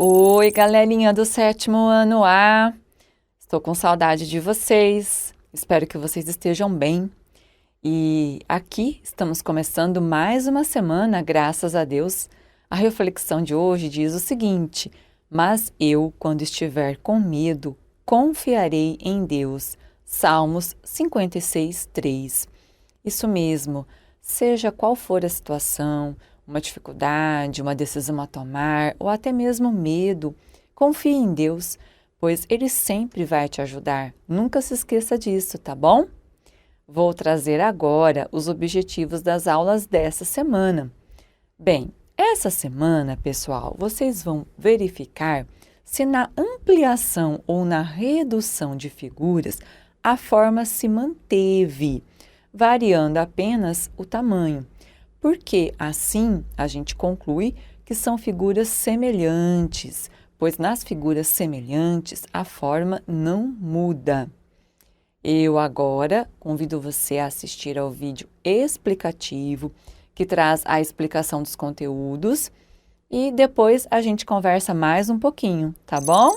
Oi, galerinha do sétimo ano A. Estou com saudade de vocês. Espero que vocês estejam bem. E aqui estamos começando mais uma semana, graças a Deus. A reflexão de hoje diz o seguinte: Mas eu, quando estiver com medo, confiarei em Deus. Salmos 56, 3. Isso mesmo, seja qual for a situação, uma dificuldade, uma decisão a tomar ou até mesmo medo, confie em Deus, pois Ele sempre vai te ajudar. Nunca se esqueça disso, tá bom? Vou trazer agora os objetivos das aulas dessa semana. Bem, essa semana, pessoal, vocês vão verificar se na ampliação ou na redução de figuras a forma se manteve, variando apenas o tamanho, porque assim a gente conclui que são figuras semelhantes, pois nas figuras semelhantes a forma não muda. Eu agora convido você a assistir ao vídeo explicativo que traz a explicação dos conteúdos e depois a gente conversa mais um pouquinho, tá bom?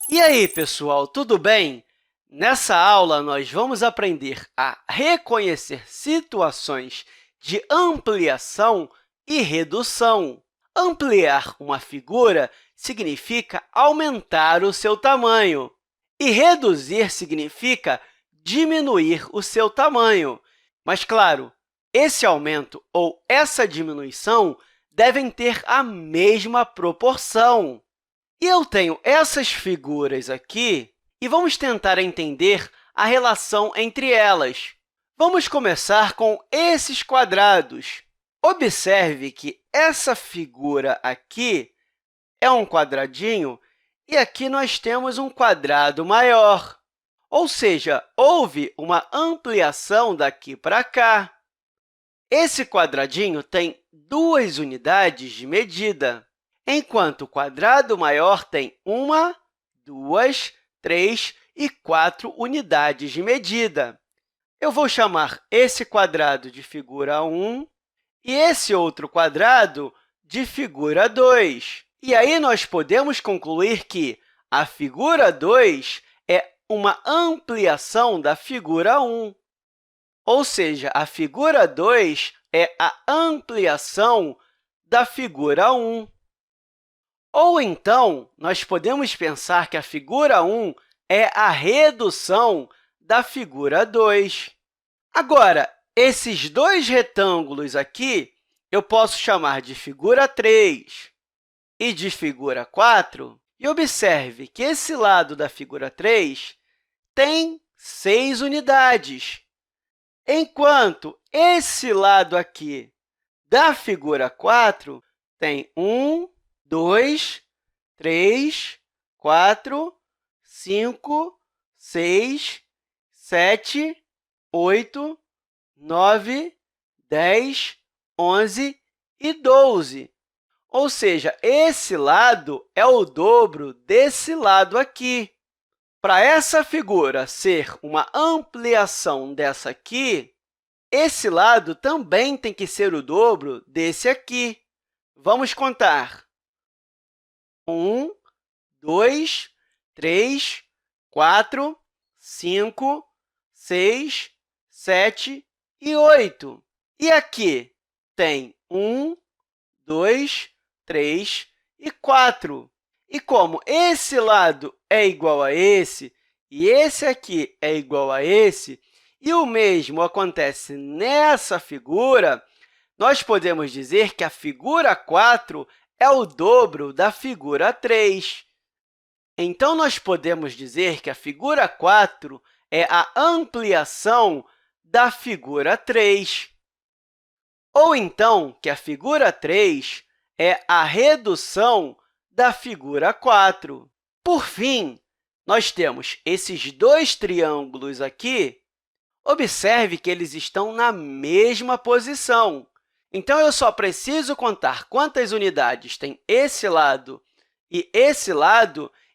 E aí, pessoal, tudo bem? Nessa aula, nós vamos aprender a reconhecer situações de ampliação e redução. Ampliar uma figura significa aumentar o seu tamanho, e reduzir significa diminuir o seu tamanho. Mas, claro, esse aumento ou essa diminuição devem ter a mesma proporção. E eu tenho essas figuras aqui e vamos tentar entender a relação entre elas. Vamos começar com esses quadrados. Observe que essa figura aqui é um quadradinho e aqui nós temos um quadrado maior. Ou seja, houve uma ampliação daqui para cá. Esse quadradinho tem duas unidades de medida, enquanto o quadrado maior tem uma, duas, três e quatro unidades de medida. Eu vou chamar esse quadrado de figura 1 e esse outro quadrado de figura 2. E aí, nós podemos concluir que a figura 2 é uma ampliação da figura 1. Ou seja, a figura 2 é a ampliação da figura 1. Ou, então, nós podemos pensar que a figura 1 é a redução da figura 2. Agora, esses dois retângulos aqui, eu posso chamar de figura 3 e de figura 4. E observe que esse lado da figura 3 tem 6 unidades, enquanto esse lado aqui da figura 4 tem 1, 2, 3, 4, 5, 6, 7, 8, 9, 10, 11 e 12. Ou seja, esse lado é o dobro desse lado aqui. Para essa figura ser uma ampliação dessa aqui, esse lado também tem que ser o dobro desse aqui. Vamos contar. 1, 2, 3, 4, 5, 6, 7 e 8. E aqui tem 1, 2, 3 e 4. E como esse lado é igual a esse e esse aqui é igual a esse, e o mesmo acontece nessa figura, nós podemos dizer que a figura 4 é o dobro da figura 3. Então, nós podemos dizer que a figura 4 é a ampliação da figura 3. Ou, então, que a figura 3 é a redução da figura 4. Por fim, nós temos esses dois triângulos aqui. Observe que eles estão na mesma posição. Então, eu só preciso contar quantas unidades tem esse lado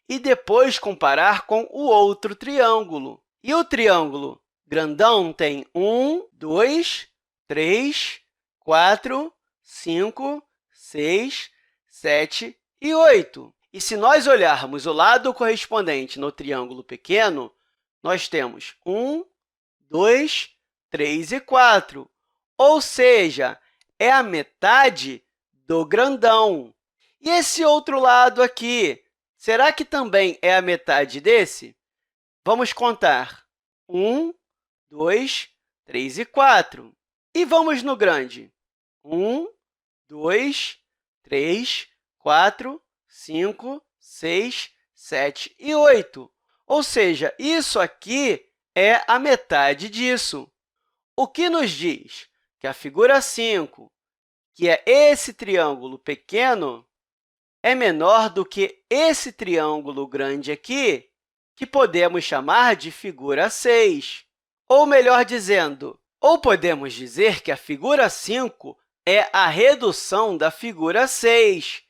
e depois comparar com o outro triângulo. E o triângulo grandão tem 1, 2, 3, 4, 5, 6, 7 e 8. E se nós olharmos o lado correspondente no triângulo pequeno, nós temos 1, 2, 3 e 4. Ou seja, é a metade do grandão. E esse outro lado aqui, será que também é a metade desse? Vamos contar. 1, 2, 3 e 4. E vamos no grande. 1, 2, 3, 4, 5, 6, 7 e 8. Ou seja, isso aqui é a metade disso. O que nos diz que a figura 5, que é esse triângulo pequeno, é menor do que esse triângulo grande aqui, que podemos chamar de figura 6. Ou, melhor dizendo, ou podemos dizer que a figura 5 é a redução da figura 6,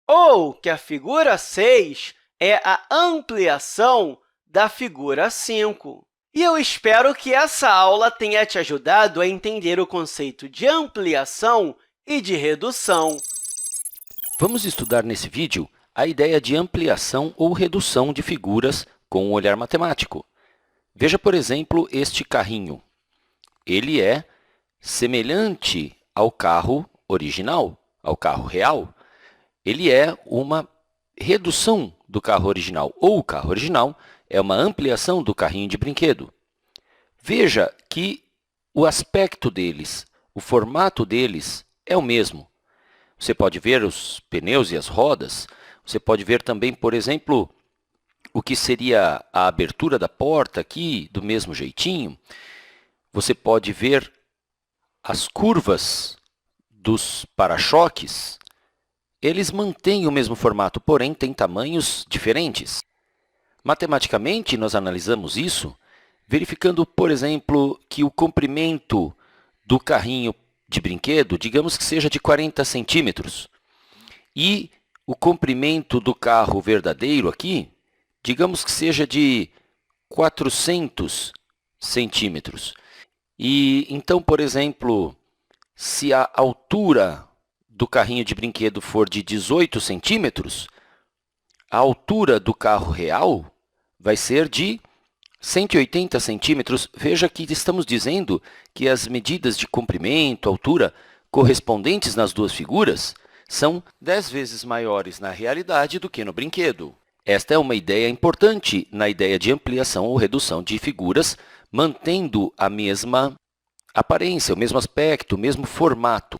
ou que a figura 6 é a ampliação da figura 5. E eu espero que essa aula tenha te ajudado a entender o conceito de ampliação e de redução. Vamos estudar nesse vídeo a ideia de ampliação ou redução de figuras com um olhar matemático. Veja, por exemplo, este carrinho. Ele é semelhante ao carro original, ao carro real. Ele é uma redução do carro original, ou o carro original é uma ampliação do carrinho de brinquedo. Veja que o aspecto deles, o formato deles é o mesmo. Você pode ver os pneus e as rodas. Você pode ver também, por exemplo, o que seria a abertura da porta aqui, do mesmo jeitinho. Você pode ver as curvas dos para-choques. Eles mantêm o mesmo formato, porém têm tamanhos diferentes. Matematicamente, nós analisamos isso, verificando, por exemplo, que o comprimento do carrinho de brinquedo, digamos que seja de 40 centímetros, e o comprimento do carro verdadeiro aqui, digamos que seja de 400 centímetros. E então, por exemplo, se a altura do carrinho de brinquedo for de 18 centímetros, a altura do carro real vai ser de 180 centímetros. Veja que estamos dizendo que as medidas de comprimento, altura, correspondentes nas duas figuras são 10 vezes maiores na realidade do que no brinquedo. Esta é uma ideia importante na ideia de ampliação ou redução de figuras, mantendo a mesma aparência, o mesmo aspecto, o mesmo formato.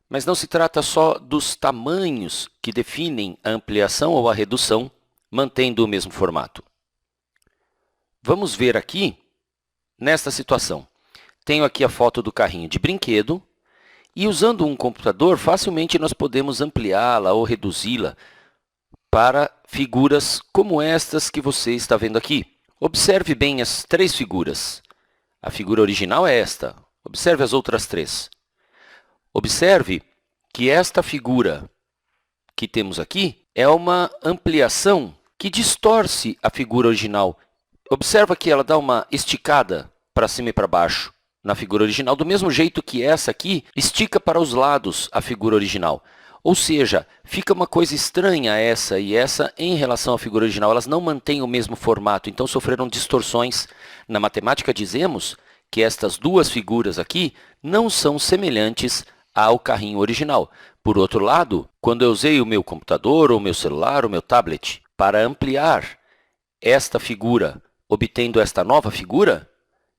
Mas não se trata só dos tamanhos que definem a ampliação ou a redução, mantendo o mesmo formato. Vamos ver aqui, nesta situação. Tenho aqui a foto do carrinho de brinquedo e, usando um computador, facilmente nós podemos ampliá-la ou reduzi-la para figuras como estas que você está vendo aqui. Observe bem as três figuras. A figura original é esta. Observe as outras três. Observe que esta figura que temos aqui é uma ampliação que distorce a figura original. Observa que ela dá uma esticada para cima e para baixo na figura original, do mesmo jeito que essa aqui estica para os lados a figura original. Ou seja, fica uma coisa estranha essa e essa em relação à figura original. Elas não mantêm o mesmo formato, então sofreram distorções. Na matemática, dizemos que estas duas figuras aqui não são semelhantes ao carrinho original. Por outro lado, quando eu usei o meu computador, ou meu celular, ou meu tablet, para ampliar esta figura, obtendo esta nova figura,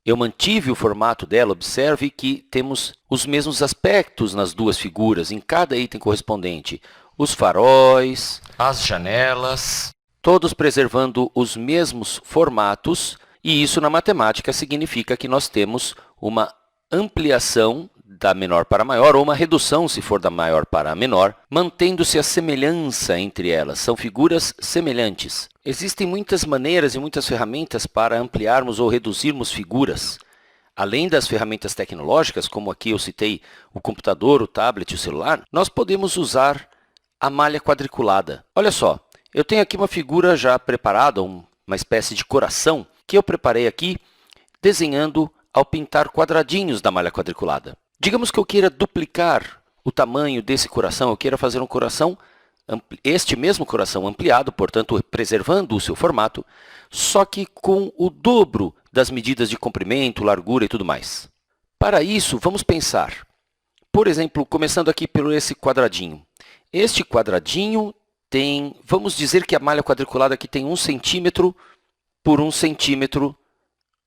eu mantive o formato dela. Observe que temos os mesmos aspectos nas duas figuras, em cada item correspondente. Os faróis, as janelas, todos preservando os mesmos formatos, e isso na matemática significa que nós temos uma ampliação da menor para a maior, ou uma redução, se for da maior para a menor, mantendo-se a semelhança entre elas. São figuras semelhantes. Existem muitas maneiras e muitas ferramentas para ampliarmos ou reduzirmos figuras. Além das ferramentas tecnológicas, como aqui eu citei o computador, o tablet, o celular, nós podemos usar a malha quadriculada. Olha só, eu tenho aqui uma figura já preparada, uma espécie de coração, que eu preparei aqui desenhando ao pintar quadradinhos da malha quadriculada. Digamos que eu queira duplicar o tamanho desse coração, eu queira fazer um coração este mesmo coração ampliado, portanto, preservando o seu formato, só que com o dobro das medidas de comprimento, largura e tudo mais. Para isso, vamos pensar, por exemplo, começando aqui por esse quadradinho. Este quadradinho tem, vamos dizer que a malha quadriculada aqui tem 1 centímetro por 1 centímetro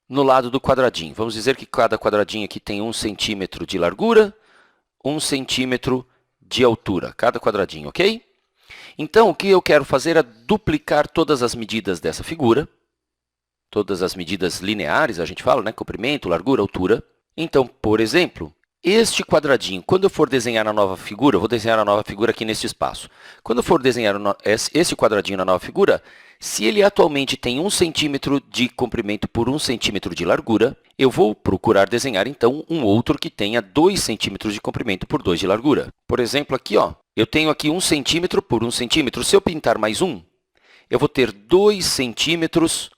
no lado do quadradinho. Vamos dizer que cada quadradinho aqui tem 1 centímetro de largura, 1 centímetro de altura, cada quadradinho, ok? Então, o que eu quero fazer é duplicar todas as medidas dessa figura, todas as medidas lineares, a gente fala, né? Comprimento, largura, altura. Então, por exemplo, este quadradinho, quando eu for desenhar a nova figura, eu vou desenhar a nova figura aqui neste espaço. Quando eu for desenhar esse quadradinho na nova figura, se ele atualmente tem 1 centímetro de comprimento por 1 centímetro de largura, eu vou procurar desenhar, então, um outro que tenha 2 centímetros de comprimento por 2 de largura. Por exemplo, aqui, ó, eu tenho aqui 1 centímetro por 1 centímetro. Se eu pintar mais um, eu vou ter 2 centímetros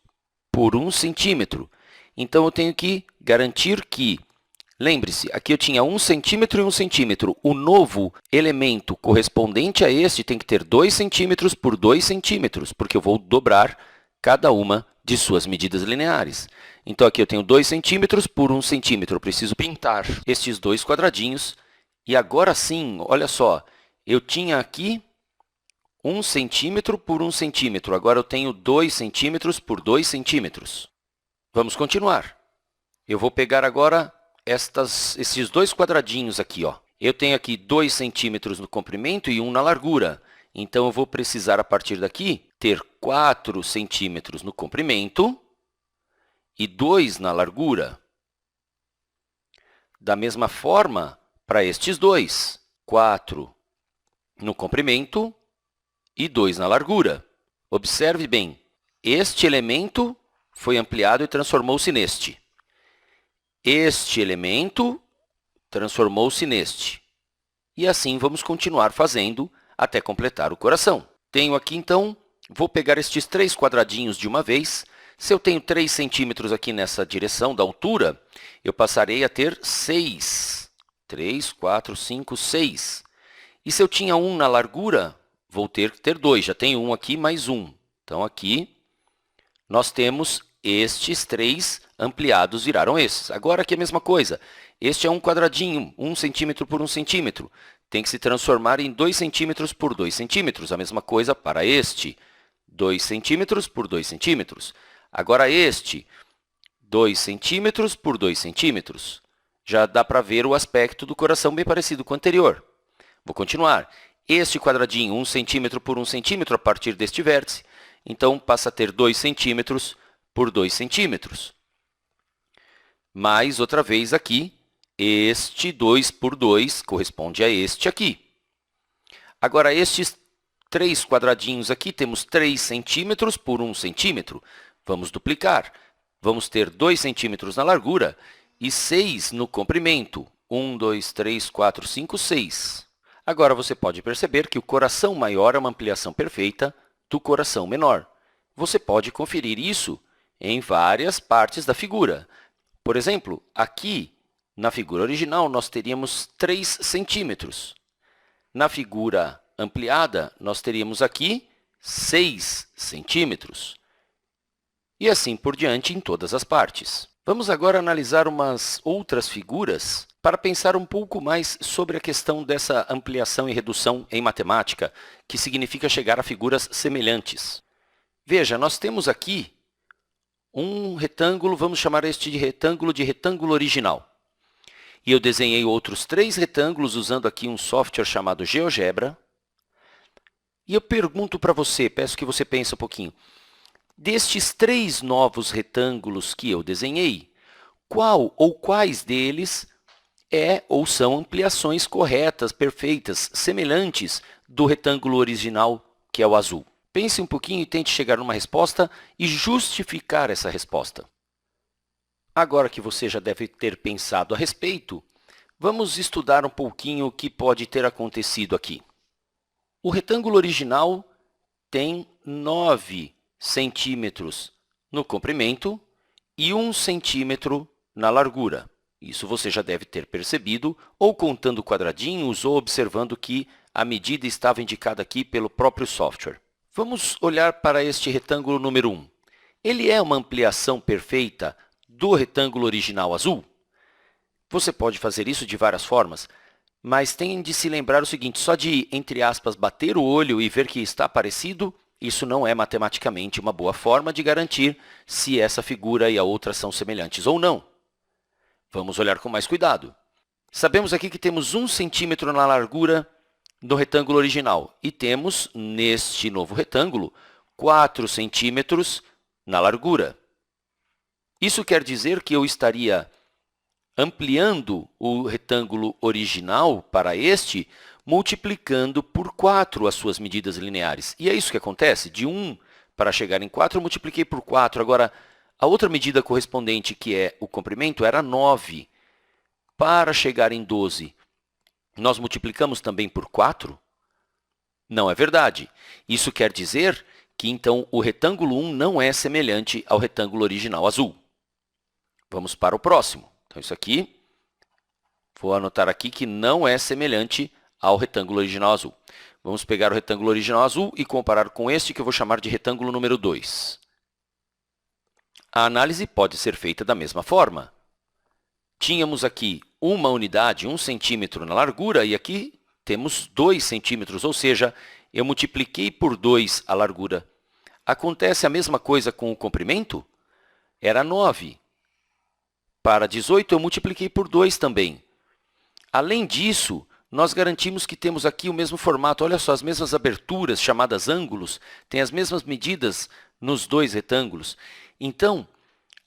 por 1 centímetro. Então, eu tenho que garantir que, lembre-se, aqui eu tinha 1 centímetro e 1 centímetro. O novo elemento correspondente a este tem que ter 2 centímetros por 2 centímetros, porque eu vou dobrar cada uma de suas medidas lineares. Então, aqui eu tenho 2 centímetros por 1 centímetro. Eu preciso pintar estes dois quadradinhos. E agora sim, olha só, eu tinha aqui 1 centímetro por 1 centímetro. Agora eu tenho 2 centímetros por 2 centímetros. Vamos continuar. Eu vou pegar agora esses dois quadradinhos aqui, ó. Eu tenho aqui 2 centímetros no comprimento e 1 na largura. Então, eu vou precisar, a partir daqui, ter 4 centímetros no comprimento e 2 na largura. Da mesma forma, para estes dois, 4 no comprimento e 2 na largura. Observe bem, este elemento foi ampliado e transformou-se neste. Este elemento transformou-se neste. E assim vamos continuar fazendo até completar o coração. Tenho aqui, então, vou pegar estes 3 quadradinhos de uma vez. Se eu tenho 3 centímetros aqui nessa direção da altura, eu passarei a ter 6. 3, 4, 5, 6. E se eu tinha 1 na largura, vou ter que ter 2. Já tenho 1 aqui, mais 1. Então, aqui, nós temos estes 3 ampliados viraram esses. Agora, aqui é a mesma coisa. Este é um quadradinho, 1 centímetro por 1 centímetro. Tem que se transformar em 2 centímetros por 2 centímetros. A mesma coisa para este, 2 centímetros por 2 centímetros. Agora, este, 2 centímetros por 2 centímetros. Já dá para ver o aspecto do coração bem parecido com o anterior. Vou continuar. Este quadradinho, 1 centímetro por 1 centímetro a partir deste vértice. Então, passa a ter 2 centímetros por 2 centímetros. Mais outra vez aqui, este 2 por 2 corresponde a este aqui. Agora, estes 3 quadradinhos aqui, temos 3 centímetros por 1 centímetro. Vamos duplicar. Vamos ter 2 centímetros na largura e 6 no comprimento. 1, 2, 3, 4, 5, 6. Agora, você pode perceber que o coração maior é uma ampliação perfeita do coração menor. Você pode conferir isso em várias partes da figura. Por exemplo, aqui, na figura original, nós teríamos 3 centímetros. Na figura ampliada, nós teríamos aqui 6 centímetros. E assim por diante em todas as partes. Vamos agora analisar umas outras figuras para pensar um pouco mais sobre a questão dessa ampliação e redução em matemática, que significa chegar a figuras semelhantes. Veja, nós temos aqui um retângulo, vamos chamar este de retângulo original. E eu desenhei outros 3 retângulos usando aqui um software chamado GeoGebra. E eu pergunto para você, peço que você pense um pouquinho, destes 3 novos retângulos que eu desenhei, qual ou quais deles é ou são ampliações corretas, perfeitas, semelhantes do retângulo original, que é o azul? Pense um pouquinho e tente chegar numa resposta e justificar essa resposta. Agora que você já deve ter pensado a respeito, vamos estudar um pouquinho o que pode ter acontecido aqui. O retângulo original tem 9 centímetros no comprimento e 1 centímetro na largura. Isso você já deve ter percebido, ou contando quadradinhos, ou observando que a medida estava indicada aqui pelo próprio software. Vamos olhar para este retângulo número 1. Ele é uma ampliação perfeita do retângulo original azul? Você pode fazer isso de várias formas, mas tem de se lembrar o seguinte, só de, entre aspas, bater o olho e ver que está parecido, isso não é matematicamente uma boa forma de garantir se essa figura e a outra são semelhantes ou não. Vamos olhar com mais cuidado. Sabemos aqui que temos 1 centímetro na largura do retângulo original e temos, neste novo retângulo, 4 centímetros na largura. Isso quer dizer que eu estaria ampliando o retângulo original para este, multiplicando por 4 as suas medidas lineares. E é isso que acontece. De 1 para chegar em 4, eu multipliquei por 4. Agora, a outra medida correspondente, que é o comprimento, era 9. Para chegar em 12, nós multiplicamos também por 4? Não é verdade. Isso quer dizer que, então, o retângulo 1 não é semelhante ao retângulo original azul. Vamos para o próximo. Então, isso aqui, vou anotar aqui que não é semelhante ao retângulo original azul. Vamos pegar o retângulo original azul e comparar com este, que eu vou chamar de retângulo número 2. A análise pode ser feita da mesma forma. Tínhamos aqui uma unidade, 1 centímetro na largura, e aqui temos 2 centímetros, ou seja, eu multipliquei por 2 a largura. Acontece a mesma coisa com o comprimento? Era 9. Para 18, eu multipliquei por 2 também. Além disso, nós garantimos que temos aqui o mesmo formato. Olha só, as mesmas aberturas, chamadas ângulos, têm as mesmas medidas nos 2 retângulos. Então,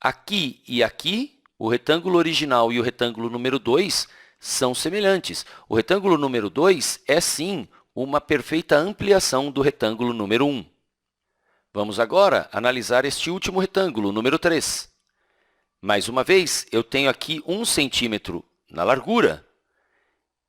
aqui e aqui, o retângulo original e o retângulo número 2 são semelhantes. O retângulo número 2 é, sim, uma perfeita ampliação do retângulo número 1. Vamos agora analisar este último retângulo, número 3. Mais uma vez, eu tenho aqui 1 centímetro na largura,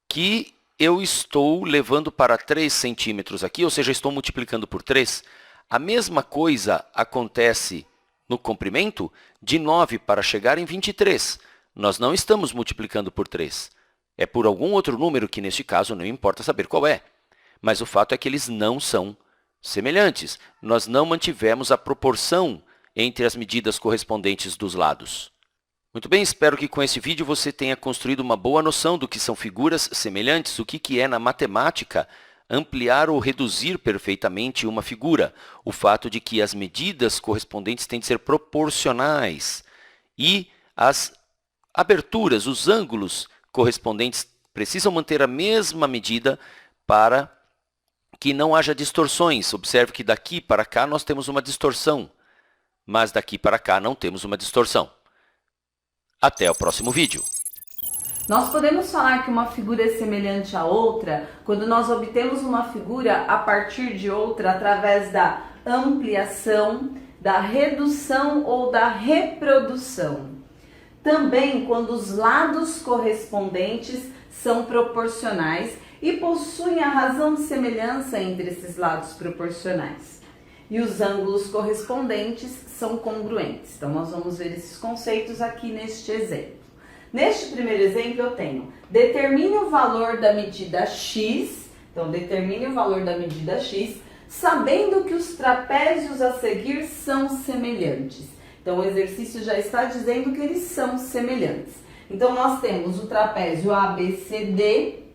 que eu estou levando para 3 centímetros aqui, ou seja, estou multiplicando por 3. A mesma coisa acontece no comprimento, de 9 para chegar em 23. Nós não estamos multiplicando por 3. É por algum outro número que, neste caso, não importa saber qual é. Mas o fato é que eles não são semelhantes. Nós não mantivemos a proporção entre as medidas correspondentes dos lados. Muito bem, espero que com esse vídeo você tenha construído uma boa noção do que são figuras semelhantes, o que é, na matemática, ampliar ou reduzir perfeitamente uma figura. O fato de que as medidas correspondentes têm de ser proporcionais e as aberturas, os ângulos correspondentes precisam manter a mesma medida para que não haja distorções. Observe que daqui para cá nós temos uma distorção, mas daqui para cá não temos uma distorção. Até o próximo vídeo. Nós podemos falar que uma figura é semelhante a outra quando nós obtemos uma figura a partir de outra através da ampliação, da redução ou da reprodução. Também quando os lados correspondentes são proporcionais e possuem a razão de semelhança entre esses lados proporcionais. E os ângulos correspondentes são congruentes. Então, nós vamos ver esses conceitos aqui neste exemplo. Neste primeiro exemplo, eu tenho, determine o valor da medida x, então, determine o valor da medida x, sabendo que os trapézios a seguir são semelhantes. Então, o exercício já está dizendo que eles são semelhantes. Então, nós temos o trapézio ABCD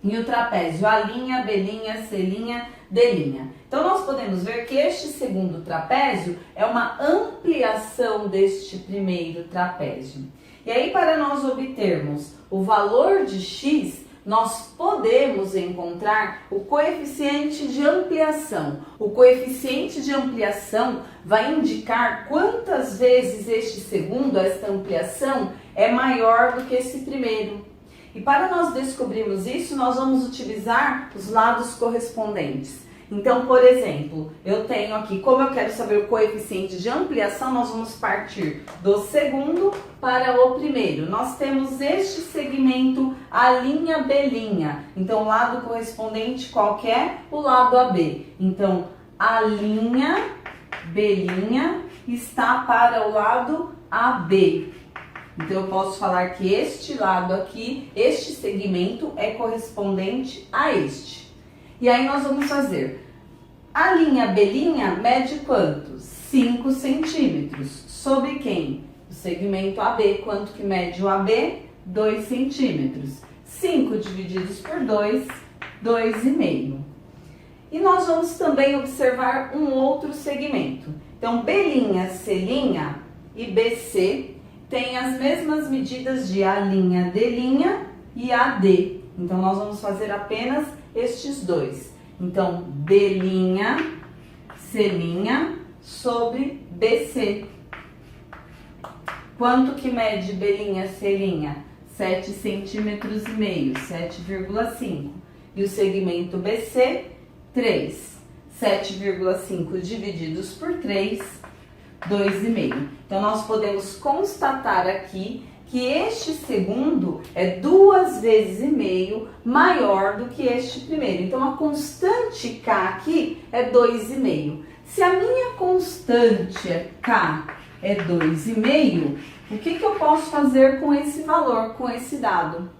e o trapézio A', B', C', D'. Então, nós podemos ver que este segundo trapézio é uma ampliação deste primeiro trapézio. E aí, para nós obtermos o valor de x, nós podemos encontrar o coeficiente de ampliação. O coeficiente de ampliação vai indicar quantas vezes este segundo, esta ampliação, é maior do que esse primeiro. E para nós descobrirmos isso, nós vamos utilizar os lados correspondentes. Então, por exemplo, eu tenho aqui, como eu quero saber o coeficiente de ampliação, nós vamos partir do segundo para o primeiro. Nós temos este segmento A', B'. Então, o lado correspondente qual que é? O lado AB. Então, A', B' está para o lado AB. Então, eu posso falar que este lado aqui, este segmento é correspondente a este. E aí nós vamos fazer. A linha B' mede quanto? 5 centímetros. Sobre quem? O segmento AB. Quanto que mede o AB? 2 centímetros. 5 divididos por 2, 2,5. E nós vamos também observar um outro segmento. Então, B', C' e BC têm as mesmas medidas de A', D' e AD. Então, nós vamos fazer apenas estes dois. Então, B', C' sobre BC. Quanto que mede B', C'? 7 centímetros e meio, 7,5. E o segmento BC, 3. 7,5 divididos por 3, 2,5. Então, nós podemos constatar aqui que este segundo é 2 vezes e meio maior do que este primeiro. Então, a constante K aqui é 2,5. Se a minha constante K é 2,5, o que eu posso fazer com esse valor, com esse dado?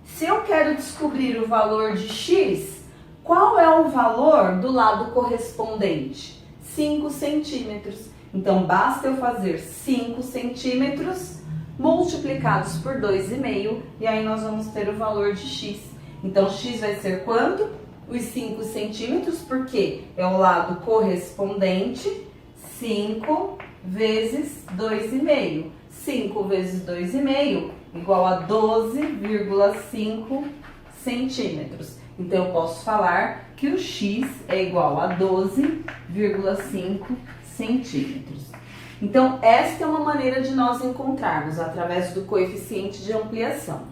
Se eu quero descobrir o valor de x, qual é o valor do lado correspondente? 5 centímetros. Então, basta eu fazer 5 centímetros multiplicados por 2,5 e aí nós vamos ter o valor de x. Então, x vai ser quanto? Os 5 centímetros, porque é o lado correspondente, 5 vezes 2,5. 5 vezes 2,5 igual a 12,5 centímetros. Então, eu posso falar que o x é igual a 12,5 centímetros. Então, esta é uma maneira de nós encontrarmos através do coeficiente de ampliação.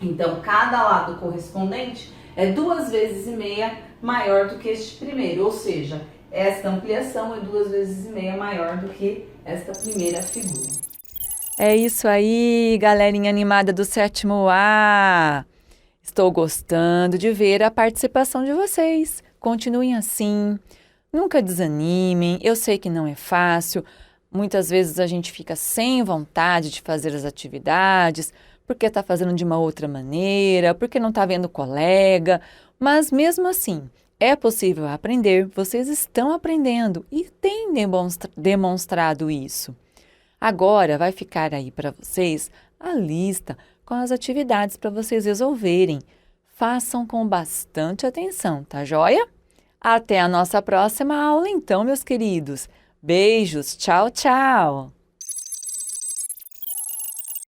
Então, cada lado correspondente é 2 vezes e meia maior do que este primeiro, ou seja, esta ampliação é 2 vezes e meia maior do que esta primeira figura. É isso aí, galerinha animada do 7º A! Estou gostando de ver a participação de vocês. Continuem assim, nunca desanimem, eu sei que não é fácil. Muitas vezes a gente fica sem vontade de fazer as atividades, porque está fazendo de uma outra maneira, porque não está vendo o colega, mas mesmo assim, é possível aprender, vocês estão aprendendo e têm demonstrado isso. Agora vai ficar aí para vocês a lista com as atividades para vocês resolverem. Façam com bastante atenção, tá joia? Até a nossa próxima aula então, meus queridos. Beijos, tchau, tchau!